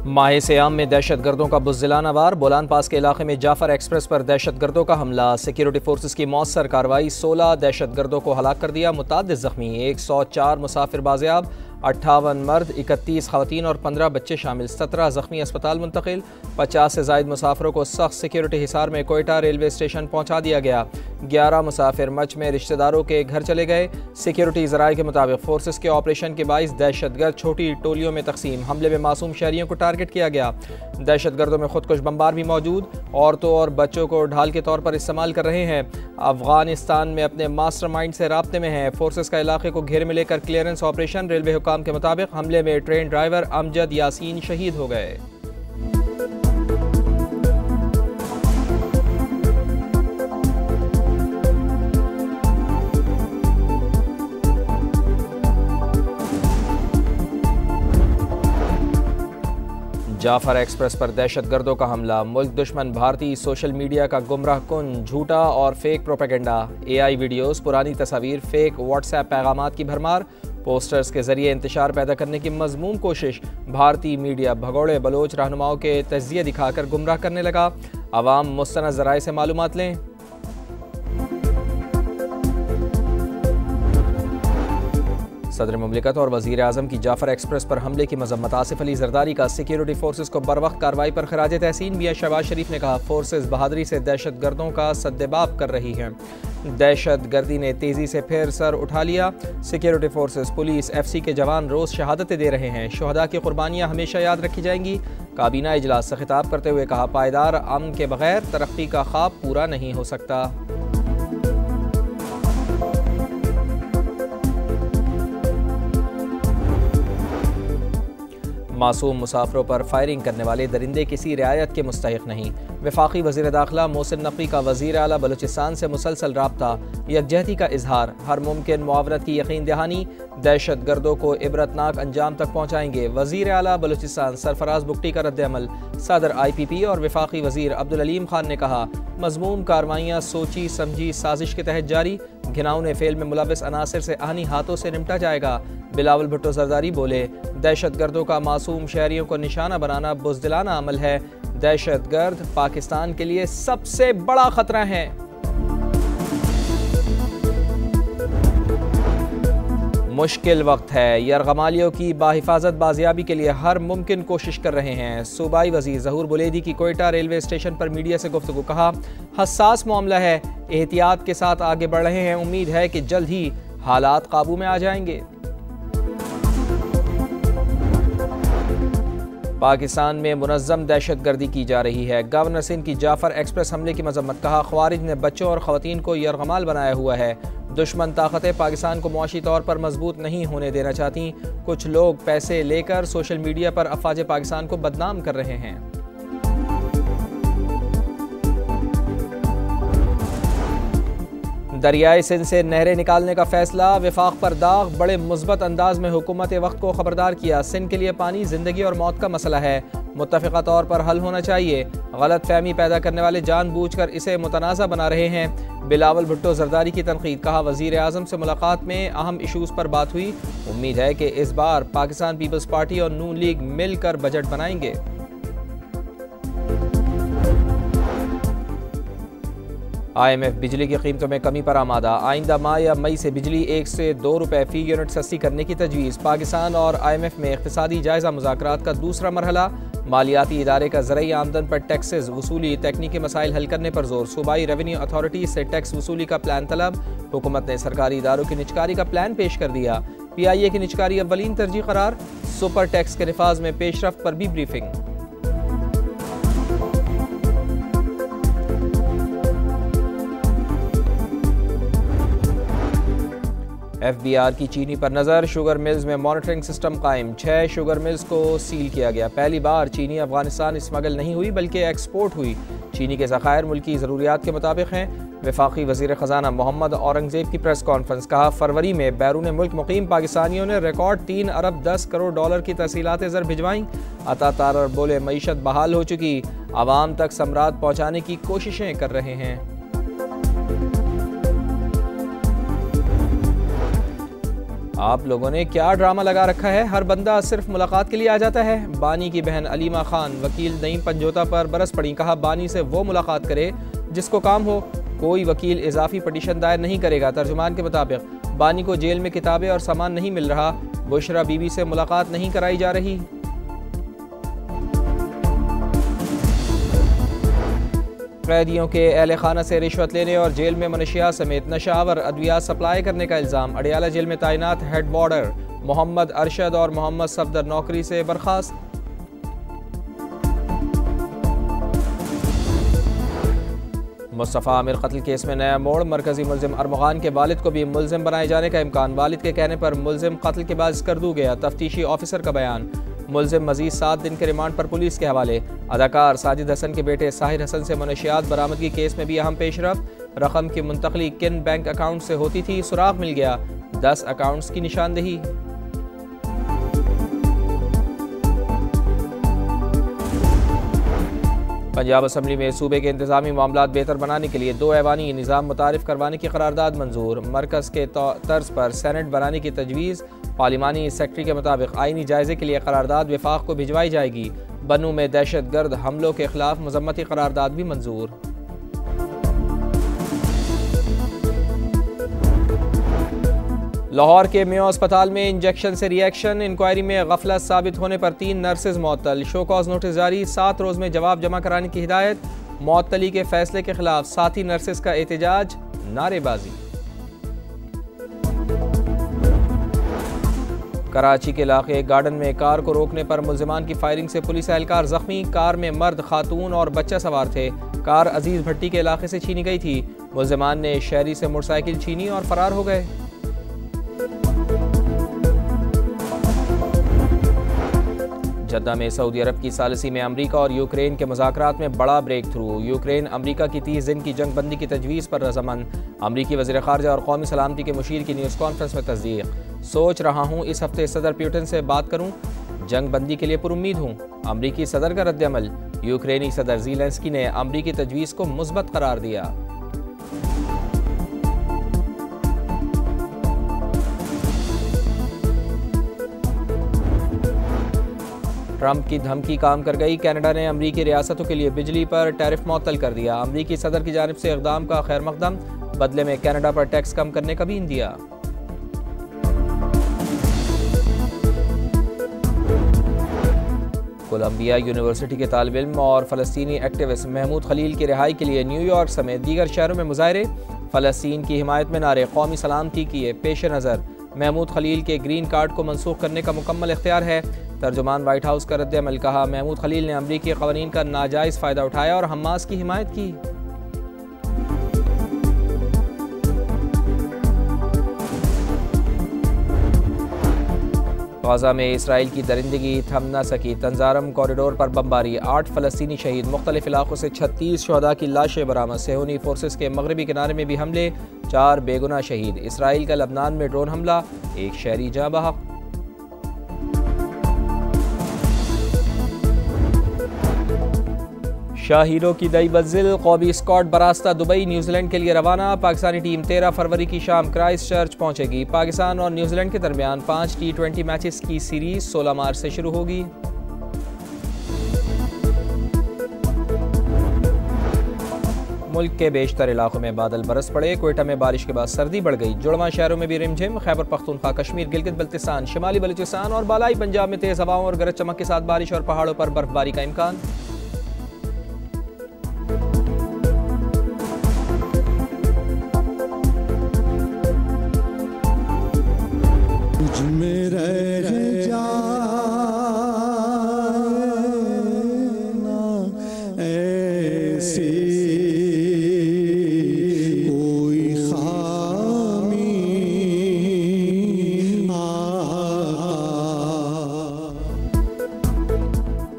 माह सियाम में दहशत गर्दों का बुज़दिलाना वार। बोलान पास के इलाके में जाफर एक्सप्रेस पर दहशत गर्दों का हमला। सिक्योरिटी फोर्सेस की मौसर कार्रवाई। 16 दहशत गर्दों को हलाक कर दिया। मुतादिद जख्मी। 104 मुसाफिर बाजियाब। 58 मर्द, 31 खवातीन और 15 बच्चे शामिल। 17 जख्मी अस्पताल मुंतकिल। 50 से जायद मुसाफिरों को सख्त सिक्योरिटी हिसार में कोयटा रेलवे स्टेशन पहुँचा दिया गया। 11 मुसाफिर मच में रिश्तेदारों के घर चले गए। सिक्योरिटी ज़राए के मुताबिक फोर्सेस के ऑपरेशन के बाइस दहशतगर्द छोटी टोलियों में तकसीम। हमले में मासूम शहरियों को टारगेट किया गया। दहशतगर्दों में खुदकुश बमबार भी मौजूद। औरतों और बच्चों को ढाल के तौर पर इस्तेमाल कर रहे हैं। अफगानिस्तान में अपने मास्टरमाइंड से राब्ते में हैं। फोर्सेस का इलाके को घेरे में लेकर क्लियरेंस ऑपरेशन। रेलवे हुकाम के मुताबिक हमले में ट्रेन ड्राइवर अमजद यासीन शहीद हो गए। जाफर एक्सप्रेस पर दहशत गर्दों का हमला। मुल्क दुश्मन भारतीय सोशल मीडिया का गुमराह कुन झूठा और फेक प्रोपेगेंडा। AI वीडियोस, पुरानी तस्वीर, फेक व्हाट्सएप पैगामात की भरमार। पोस्टर्स के जरिए इंतशार पैदा करने की मजमूम कोशिश। भारतीय मीडिया भगोड़े बलोच रहनुमाओं के तज्जिए दिखाकर गुमराह करने लगा। अवाम मुस्तनद ज़राए से मालूमात लें। सदर मुमलिकत और वज़ीर आज़म की जाफर एक्सप्रेस पर हमले की मजम्मत। आसिफ अली जरदारी का सिक्योरिटी फोर्सेस को बरवक्त कार्रवाई पर खराज तहसीन। मियां शहबाज शरीफ ने कहा, फोर्सेस बहादुरी से दहशत गर्दों का सद्देबाब कर रही हैं। दहशत गर्दी ने तेज़ी से फिर सर उठा लिया। सिक्योरिटी फोर्सेस, पुलिस, FC के जवान रोज़ शहादतें दे रहे हैं। शहदा की कुर्बानियाँ हमेशा याद रखी जाएंगी। काबीना इजलास से खिताब करते हुए कहा, पायदार अमन के बगैर तरक्की का ख्वाब पूरा नहीं हो सकता। मासूम मुसाफिरों पर फायरिंग करने वाले दरिंदे किसी रियायत के मुस्तहिक नहीं। वफाकी वज़ीर दाखिला मोहसिन नकवी का वज़ीर आला बलूचिस्तान से मुसलसल राब्ता। यकजहती का इजहार। हर मुमकिन मुआवनत की यकीन दहानी। दहशत गर्दों को इबरतनाक अंजाम तक पहुँचाएंगे। वज़ीर आला बलूचिस्तान सरफराज बुगटी का रद्द-ए-अमल। सदर IPP और वफाकी वज़ीर अब्दुल अलीम खान ने कहा, मज़मूम कार्रवाइयाँ सोची समझी साजिश के तहत जारी। घिनौने फेल में मुलविस अनासर से आहनी हाथों से निपटा जाएगा। बिलावल भुट्टो जरदारी बोले, दहशत गर्दों का मासूम शहरियों को निशाना बनाना बुज़दिलाना अमल है। दहशत गर्द पाकिस्तान के लिए सबसे बड़ा खतरा है। मुश्किल वक्त है। यरगमालियों की बाहिफाजत बाजियाबी के लिए हर मुमकिन कोशिश कर रहे हैं। सूबाई वज़ीर ज़हूर बुलेदी की कोयटा रेलवे स्टेशन पर मीडिया से गुफ्तगू। कहा, हसास मामला है, एहतियात के साथ आगे बढ़ रहे हैं। उम्मीद है कि जल्द ही हालात काबू में आ जाएंगे। पाकिस्तान में मुनज़्ज़म दहशत गर्दी की जा रही है। गवर्नर सिंध की जाफर एक्सप्रेस हमले की मजम्मत। कहा, ख्वारिज ने बच्चों और ख़वातीन को यरगमाल बनाया हुआ है। दुश्मन ताकतें पाकिस्तान को मुआशी तौर पर मजबूत नहीं होने देना चाहती। कुछ लोग पैसे लेकर सोशल मीडिया पर अफवाज पाकिस्तान को बदनाम कर रहे हैं। दरियाए सिंध से नहरें निकालने का फैसला। वफाक पर दाग। बड़े मुस्बत अंदाज में हुकूमत वक्त को खबरदार किया। सिंध के लिए पानी जिंदगी और मौत का मसला है, मुत्तफ़िक़ा तौर पर हल होना चाहिए। गलत फहमी पैदा करने वाले जानबूझकर इसे मुतनाज़ा बना रहे हैं। बिलावल भुट्टो जरदारी की तनकीद। कहा, वज़ीर आज़म से मुलाकात में अहम इशूज़ पर बात हुई। उम्मीद है कि इस बार पाकिस्तान पीपल्स पार्टी और नून लीग मिलकर बजट बनाएंगे। IMF बिजली की कीमतों में कमी पर आमादा। आइंदा माह या मई से बिजली 1 से 2 रुपये फ़ी यूनिट सस्ती करने की तजवीज़। पाकिस्तान और IMF में इक़्तिसादी जायज़ा मुज़ाकरात का दूसरा मरहला। मालियाती इदारे का ज़रई आमदन पर टैक्सेस वसूली, तकनीकी मसाइल हल करने पर जोर। सूबाई रेवेन्यू अथॉरिटी से टैक्स वसूली का प्लान तलब। हुकूमत ने सरकारी इदारों की निजकारी का प्लान पेश कर दिया। PIA की निजकारी अव्वलीन तरजीह करार। सुपर टैक्स के नफाज में पेशरफ्त पर भी ब्रीफिंग। FBR की चीनी पर नज़र। शुगर मिल्स में मॉनिटरिंग सिस्टम कायम। 6 शुगर मिल्स को सील किया गया। पहली बार चीनी अफगानिस्तान स्मगल नहीं हुई बल्कि एक्सपोर्ट हुई। चीनी के ज़खायर मुल्की ज़रूरियात के मुताबिक हैं। वफाकी वज़ीर ख़जाना मोहम्मद औरंगज़ेब की प्रेस कॉन्फ्रेंस। कहा, फरवरी में बैरून मुल्क मुकीम पाकिस्तानियों ने रिकॉर्ड 3 अरब 10 करोड़ डॉलर की तहसीलात ज़र भिजवाईं। अता तारर बोले, मईशत बहाल हो चुकी, आवाम तक समरात पहुँचाने की कोशिशें कर रहे हैं। आप लोगों ने क्या ड्रामा लगा रखा है, हर बंदा सिर्फ मुलाकात के लिए आ जाता है। बानी की बहन अलीमा खान वकील नईम पंजोता पर बरस पड़ी, कहा बानी से वो मुलाकात करे जिसको काम हो, कोई वकील इजाफी पटिशन दायर नहीं करेगा। तर्जुमान के मुताबिक बानी को जेल में किताबें और सामान नहीं मिल रहा, बुशरा बीबी से मुलाकात नहीं कराई जा रही। कैदियों के अहल खाना से रिश्वत लेने और जेल में मनशियात समेत नशावर अद्वियात सप्लाई करने का इल्ज़ाम। अडियाला जेल में तैनात हेड वार्डर मोहम्मद अरशद और मोहम्मद सफदर नौकरी से बर्खास्त। मुस्तफ़ा आमिर कत्ल केस में नया मोड़, मरकजी मुलजिम अरमगान के वालिद को भी मुलजिम बनाए जाने का इम्कान। वालिद के कहने पर मुलजिम कत्ल के बाद स्कर्दू गया, तफ्तीशी ऑफिसर का बयान। मुलजिम मजीद 7 दिन के रिमांड पर पुलिस के हवाले। अदाकार साजिद हसन के बेटे साहिर हसन से मनशियात बरामदगी केस में भी अहम पेशरफ। रकम की मुंतकली किन बैंक अकाउंट से होती थी, सुराग मिल गया, 10 अकाउंट्स की निशानदेही। पंजाब असम्बली में सूबे के इंतजामी मामलात बेहतर बनाने के लिए 2 ऐवानी निज़ाम मुतारिफ करवाने की करारदाद मंजूर। मरकज़ के तर्ज पर सेनेट बनाने की तजवीज़। पार्लिमानी सेक्रेटरी के मुताबिक आईनी जायजे के लिए करारदाद विफाक को भिजवाई जाएगी। बनू में दहशत गर्द हमलों के खिलाफ मजम्मती करारदाद भी मंजूर। लाहौर के मेयो अस्पताल में इंजेक्शन से रिएक्शन, इंक्वायरी में गफलत साबित होने पर 3 नर्सेज मअतल। शो कॉज नोटिस जारी, 7 रोज में जवाब जमा कराने की हिदायत। मअतली के फैसले के खिलाफ साथी नर्सेज का एहतजाज, नारेबाजी। कराची के इलाके गार्डन में कार को रोकने पर मुल्जिमान की फायरिंग से पुलिस एहलकार जख्मी। कार में मर्द, खातून और बच्चा सवार थे। कार अजीज भट्टी के इलाके से छीनी गई थी। मुल्जिमान ने शहरी से मोटरसाइकिल छीनी और फरार हो गए। जद्दा में सऊदी अरब की सालिसी में अमरीका और यूक्रेन के मुज़ाकरात में बड़ा ब्रेक थ्रू। यूक्रेन अमरीका की 30 दिन की जंग बंदी की तजवीज़ पर रज़ामंद। अमरीकी वज़ीर ख़ारजा और कौमी सलामती के मुशीर की न्यूज़ कॉन्फ्रेंस में तस्दीक। सोच रहा हूँ इस हफ्ते सदर पुतिन से बात करूँ, जंग बंदी के लिए पुरुम्मीद हूँ। अमरीकी सदर का रद्द-ए-अमल। यूक्रेनी सदर ज़ेलेंस्की ने अमरीकी तजवीज़ को मुस्बत करार दिया। ट्रंप की धमकी काम कर गई, कनाडा ने अमरीकी रियासतों के लिए बिजली पर टैरिफ मुअत्तल कर दिया। अमरीकी सदर की जानिब से इक़दाम का खैर मकदम, बदले में कनाडा पर टैक्स कम करने का भी इंदिया। कोलंबिया यूनिवर्सिटी के तालिब इल्म और फ़लस्तीनी एक्टिविस्ट महमूद खलील की रिहाई के लिए न्यूयॉर्क समेत दीगर शहरों में मुजाहरे। फ़लस्तीन की हिमायत में नारे, कौमी सलामती किए पेश नज़र महमूद खलील के ग्रीन कार्ड को मनसूख करने का मुकम्मल इख्तियार है। तर्जुमान वाइट हाउस का रद्द-ए-अमल, कहा महमूद खलील ने अमरीकी क़वानीन का नाजायज़ फ़ायदा उठाया और हमास की हिमायत की। गाज़ा में इसराइल की दरिंदगी थम न सकी, तंजारम कॉरिडोर पर बमबारी, 8 फ़लस्तीनी शहीद। मुख्तलिफ इलाकों से 36 शहदा की लाशें बरामद। सेहूनी फोर्सेस के मगरबी किनारे में भी हमले, 4 बेगुनाह शहीद। इसराइल का लबनान में ड्रोन हमला, 1 शहरी जाँ बहक। शाहीरों की दई मंजिल, कौमी स्क्वाड बरास्ता दुबई न्यूजीलैंड के लिए रवाना। पाकिस्तानी टीम 13 फरवरी की शाम क्राइस्ट चर्च पहुंचेगी। पाकिस्तान और न्यूजीलैंड के दरमियान 5 T20 मैचेस की सीरीज 16 मार्च से शुरू होगी। मुल्क के बेशतर इलाकों में बादल बरस पड़े। कोयटा में बारिश के बाद सर्दी बढ़ गई। जुड़वा शहरों में भी रिमझिम। खैबर पख्तूनख्वा, कश्मीर, गिलगित बल्तिस्तान, शिमाली बलूचिस्तान और बालाई पंजाब में तेज हवाओं और गरज चमक के साथ बारिश और पहाड़ों पर बर्फबारी का इम्कान।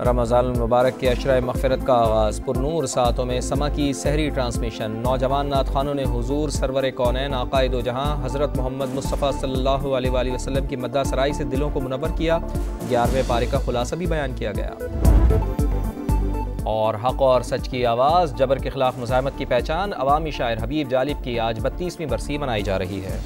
रमज़ान मुबारक के अशरा मग़फ़िरत का आगाज़। पुरनूर सातों में समा की सहरी ट्रांसमिशन। नौजवान नात खानों ने हुजूर सरवर कौनैन आक़ाए दो जहाँ हज़रत मोहम्मद मुस्तफ़ा सल्लल्लाहु अलैहि वसल्लम की मद्दा सराई से दिलों को मुनव्वर किया। 11वें पारे का खुलासा भी बयान किया गया। और हक़ और सच की आवाज़, जबर के खिलाफ मुज़ाहमत की पहचान। अवामी शायर हबीब जालिब की आज 32वीं बरसी मनाई जा रही है।